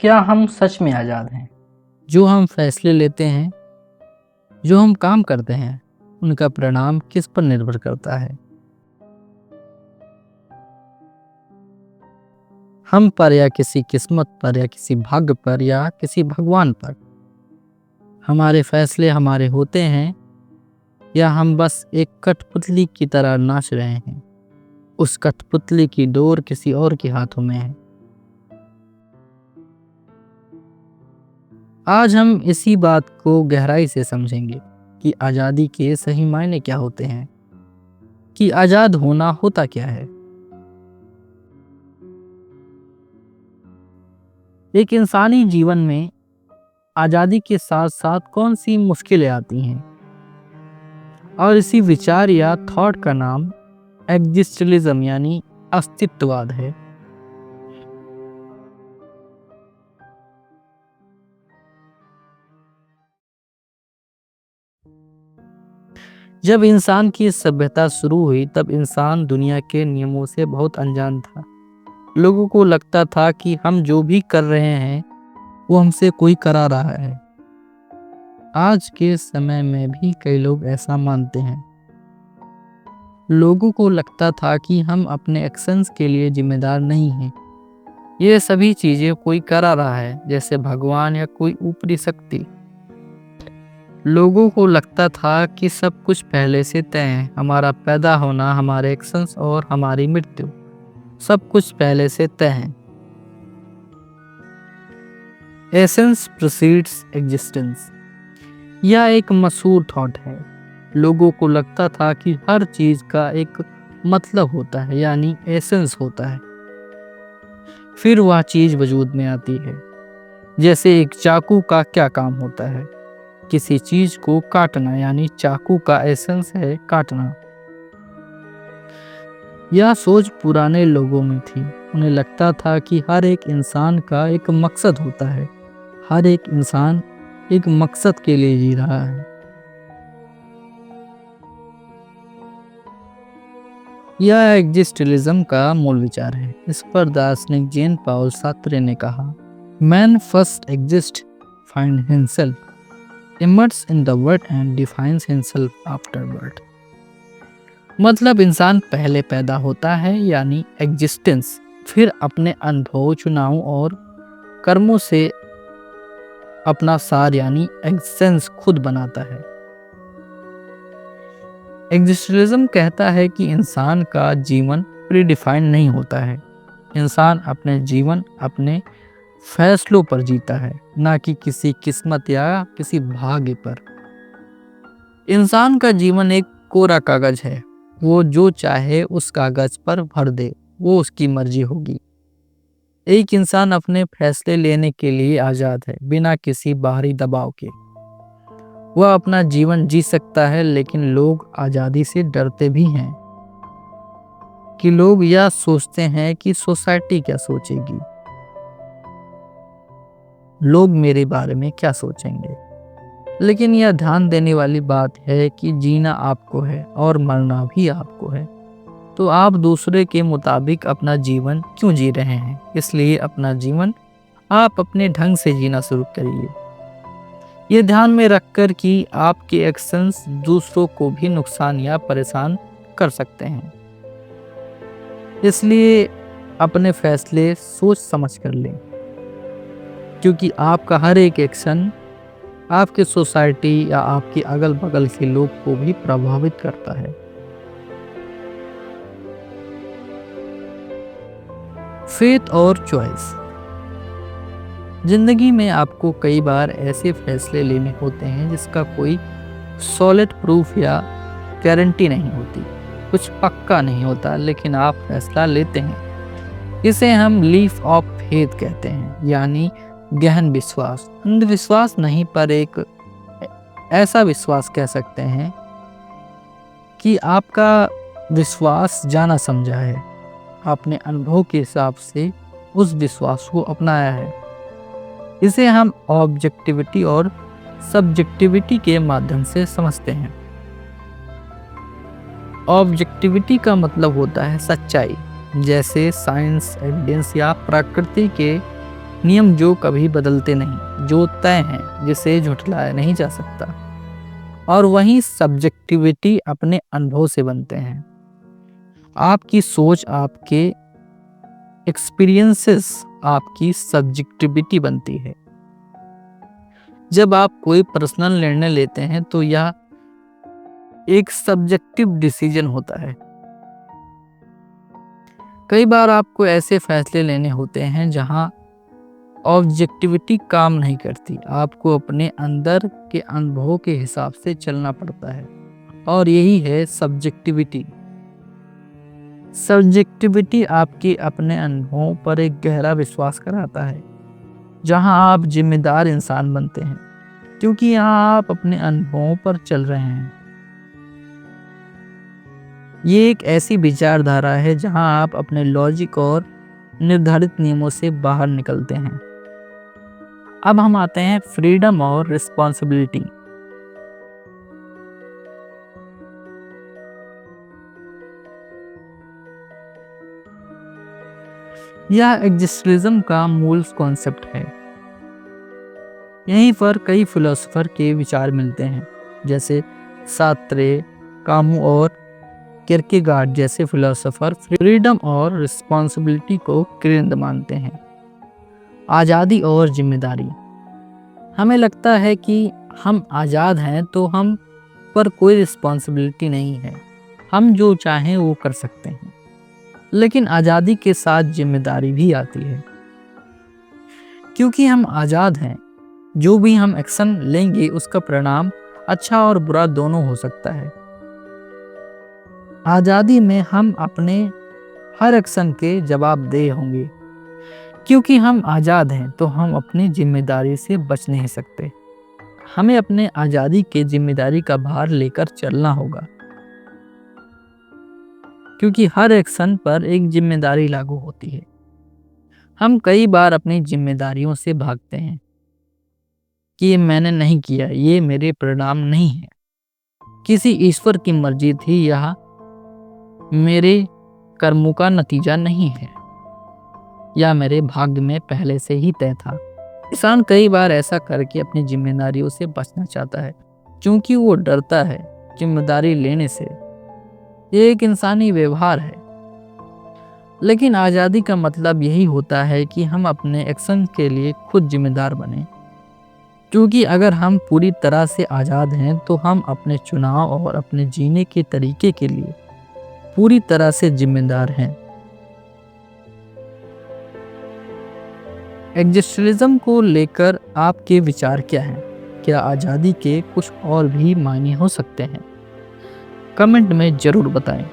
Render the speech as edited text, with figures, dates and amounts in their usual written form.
क्या हम सच में आज़ाद हैं? जो हम फैसले लेते हैं, जो हम काम करते हैं, उनका परिणाम किस पर निर्भर करता है? हम पर या किसी किस्मत पर या किसी भाग्य पर या किसी भगवान पर? हमारे फैसले हमारे होते हैं या हम बस एक कठपुतली की तरह नाच रहे हैं? उस कठपुतली की डोर किसी और के हाथों में है। आज हम इसी बात को गहराई से समझेंगे कि आज़ादी के सही मायने क्या होते हैं, कि आज़ाद होना होता क्या है। एक इंसानी जीवन में आज़ादी के साथ साथ कौन सी मुश्किलें आती हैं, और इसी विचार या थॉट का नाम एग्जिस्टलिज्म यानी अस्तित्ववाद है। जब इंसान की सभ्यता शुरू हुई तब इंसान दुनिया के नियमों से बहुत अनजान था। लोगों को लगता था कि हम जो भी कर रहे हैं वो हमसे कोई करा रहा है। आज के समय में भी कई लोग ऐसा मानते हैं। लोगों को लगता था कि हम अपने एक्शंस के लिए जिम्मेदार नहीं हैं। ये सभी चीजें कोई करा रहा है, जैसे भगवान या कोई ऊपरी शक्ति। लोगों को लगता था कि सब कुछ पहले से तय है। हमारा पैदा होना, हमारे एक्शंस और हमारी मृत्यु, सब कुछ पहले से तय है। एसेंस प्रीसीड्स एग्जिस्टेंस, यह एक मशहूर थॉट है। लोगों को लगता था कि हर चीज का एक मतलब होता है, यानी एसेंस होता है, फिर वह चीज वजूद में आती है। जैसे एक चाकू का क्या काम होता है? किसी चीज को काटना, यानी चाकू का एसेंस है काटना। यह सोच पुराने लोगों में थी। उन्हें लगता था कि हर एक इंसान का एक मकसद होता है, हर एक इंसान एक मकसद के लिए जी रहा है। यह एग्जिस्टलिज्म का मूल विचार है। इस पर दार्शनिक जेन पाउल सार्त्रे ने कहा, man first exist, find himself, immerse in the world and defines himself afterward. मतलब इंसान पहले पैदा होता है, यानी एग्जिस्टेंस, फिर अपने अनुभव, चुनाव और कर्मों से अपना सार यानी एग्जिस्टेंस खुद बनाता है। एग्जिस्टलिज्म कहता है कि इंसान का जीवन प्रीडिफाइंड नहीं होता है। इंसान अपने जीवन अपने फैसलों पर जीता है, ना कि किसी किस्मत या किसी भाग्य पर। इंसान का जीवन एक कोरा कागज है। वो जो चाहे उस कागज पर भर दे, वो उसकी मर्जी होगी। एक इंसान अपने फैसले लेने के लिए आज़ाद है, बिना किसी बाहरी दबाव के। वह अपना जीवन जी सकता है, लेकिन लोग आज़ादी से डरते भी हैं कि लोग यह सोचते हैं कि सोसाइटी क्या सोचेगी, लोग मेरे बारे में क्या सोचेंगे। लेकिन यह ध्यान देने वाली बात है कि जीना आपको है और मरना भी आपको है। तो आप दूसरे के मुताबिक अपना जीवन क्यों जी रहे हैं? इसलिए अपना जीवन आप अपने ढंग से जीना शुरू करिए, ये ध्यान में रखकर कि आपके एक्शंस दूसरों को भी नुकसान या परेशान कर सकते हैं। इसलिए अपने फैसले सोच समझ कर लें, क्योंकि आपका हर एक एक्शन आपके सोसाइटी या आपके अगल बगल के लोग को भी प्रभावित करता है। फेथ और चॉइस। जिंदगी में आपको कई बार ऐसे फैसले लेने होते हैं जिसका कोई सॉलिड प्रूफ या गारंटी नहीं होती, कुछ पक्का नहीं होता, लेकिन आप फैसला लेते हैं। इसे हम लीफ ऑफ फेथ कहते हैं, यानी गहन विश्वास। अंधविश्वास नहीं, पर एक ऐसा विश्वास कह सकते हैं कि आपका विश्वास जाना समझा है। आपने अनुभव के हिसाब से उस विश्वास को अपनाया है। इसे हम ऑब्जेक्टिविटी और सब्जेक्टिविटी के माध्यम से समझते हैं। ऑब्जेक्टिविटी का मतलब होता है सच्चाई, जैसे साइंस, एविडेंस या प्रकृति के नियम जो कभी बदलते नहीं, जो तय हैं, जिसे झुठलाया नहीं जा सकता। और वहीं सब्जेक्टिविटी अपने अनुभव से बनते हैं। आपकी सोच, आपके एक्सपीरियंसेस आपकी सब्जेक्टिविटी बनती है। जब आप कोई पर्सनल निर्णय लेते हैं तो यह एक सब्जेक्टिव डिसीजन होता है। कई बार आपको ऐसे फैसले लेने होते हैं जहां ऑब्जेक्टिविटी काम नहीं करती। आपको अपने अंदर के अनुभवों के हिसाब से चलना पड़ता है, और यही है सब्जेक्टिविटी। सब्जेक्टिविटी आपके अपने अनुभवों पर एक गहरा विश्वास कराता है, जहां आप जिम्मेदार इंसान बनते हैं, क्योंकि यहाँ आप अपने अनुभवों पर चल रहे हैं। ये एक ऐसी विचारधारा है जहां आप अपने लॉजिक और निर्धारित नियमों से बाहर निकलते हैं। अब हम आते हैं फ्रीडम और रिस्पॉन्सिबिलिटी। यह एग्जिस्टलिज्म का मूल कॉन्सेप्ट है। यहीं पर कई फिलोसोफर के विचार मिलते हैं, जैसे सार्त्रे, कामू और किरकेगार्ड जैसे फिलोसोफर फ्रीडम और रिस्पॉन्सिबिलिटी को केंद्र मानते हैं। आज़ादी और जिम्मेदारी। हमें लगता है कि हम आज़ाद हैं तो हम पर कोई रिस्पॉन्सिबिलिटी नहीं है, हम जो चाहें वो कर सकते हैं। लेकिन आज़ादी के साथ जिम्मेदारी भी आती है। क्योंकि हम आज़ाद हैं, जो भी हम एक्शन लेंगे उसका परिणाम अच्छा और बुरा दोनों हो सकता है। आज़ादी में हम अपने हर एक्शन के जवाबदेह होंगे। क्योंकि हम आज़ाद हैं तो हम अपनी जिम्मेदारी से बच नहीं सकते। हमें अपने आज़ादी के जिम्मेदारी का भार लेकर चलना होगा, क्योंकि हर एक्शन पर एक जिम्मेदारी लागू होती है। हम कई बार अपनी जिम्मेदारियों से भागते हैं कि ये मैंने नहीं किया, ये मेरे परिणाम नहीं है, किसी ईश्वर की मर्जी थी, यह मेरे कर्मों का नतीजा नहीं है, या मेरे भाग्य में पहले से ही तय था। इंसान कई बार ऐसा करके अपनी जिम्मेदारियों से बचना चाहता है, क्योंकि वो डरता है जिम्मेदारी लेने से। ये एक इंसानी व्यवहार है। लेकिन आज़ादी का मतलब यही होता है कि हम अपने एक्शन के लिए खुद जिम्मेदार बने। क्योंकि अगर हम पूरी तरह से आज़ाद हैं तो हम अपने चुनाव और अपने जीने के तरीके के लिए पूरी तरह से जिम्मेदार हैं। एग्जिस्टलिज्म को लेकर आपके विचार क्या हैं? क्या आज़ादी के कुछ और भी मायने हो सकते हैं? कमेंट में ज़रूर बताएं।